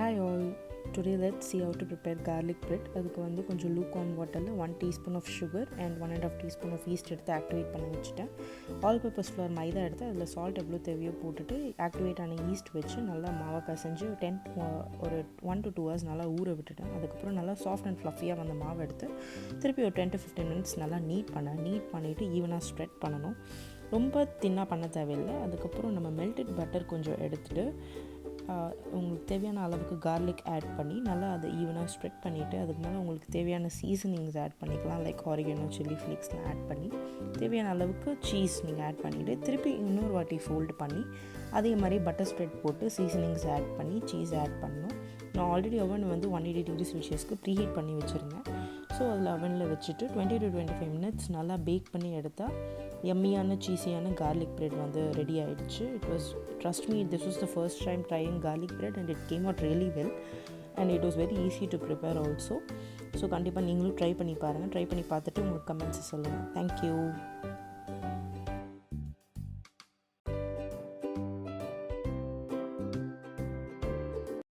Hi all, today let's see how to prepare garlic bread. அதுக்கு வந்து கொஞ்சம் lukewarm வாட்டரில் 1 teaspoon of sugar and 1.5 teaspoon of yeast எடுத்து activate பண்ணி வச்சுட்டேன். ஆல் பர்பஸ் ஃப்ளோர் மைதா எடுத்து அதில் சால்ட் எவ்வளோ தேவையோ போட்டுட்டு ஆக்டிவேட் ஆன ஈஸ்ட் வச்சு நல்லா மாவை கசைஞ்சு ஒரு 1 to 2 hours நல்லா ஊற விட்டுட்டேன். அதுக்கப்புறம் நல்லா சாஃப்ட் அண்ட் ஃப்ளஃபியாக வந்த மாவை எடுத்து திருப்பி ஒரு 10 to 15 minutes நல்லா நீட் பண்ணிவிட்டு ஈவனாக ஸ்ப்ரெட் பண்ணணும். ரொம்ப தின்னாக பண்ண தேவையில்லை. அதுக்கப்புறம் நம்ம மெல்டட் பட்டர் கொஞ்சம் எடுத்துகிட்டு உங்களுக்கு தேவையான அளவுக்கு கார்லிக் ஆட் பண்ணி நல்லா அதை ஈவனாக ஸ்ப்ரெட் பண்ணிவிட்டு அதுக்கு மேலே உங்களுக்கு தேவையான சீசனிங்ஸ் ஆட் பண்ணிக்கலாம். லைக் Oregano, Chilli flakesலாம் ஆட் பண்ணி தேவையான அளவுக்கு சீஸ் நீங்கள் ஆட் பண்ணிவிட்டு திருப்பி இன்னொரு வாட்டி ஃபோல்டு பண்ணி அதே மாதிரி பட்டர் ஸ்ப்ரெட் போட்டு சீசனிங்ஸ் ஆட் பண்ணி சீஸ் ஆட் பண்ணணும். நான் ஆல்ரெடி ஓவன் வந்து 180 degree Celsiusக்கு ப்ரீஹீட் பண்ணி வச்சுருந்தேன். ஸோ அதில் அவனில் வச்சுட்டு 20 to 25 minutes நல்லா பேக் பண்ணி எடுத்தால் எம்மியான சீஸியான கார்லிக் பிரெட் வந்து ரெடி ஆகிடுச்சு. Trust me, this was the first time trying garlic bread and it came out really well and it was very easy to prepare also. So கண்டிப்பாக நீங்களும் try பண்ணி பாருங்கள். Try பண்ணி பார்த்துட்டு உங்களுக்கு கமெண்ட்ஸை சொல்லுங்கள். தேங்க்யூ.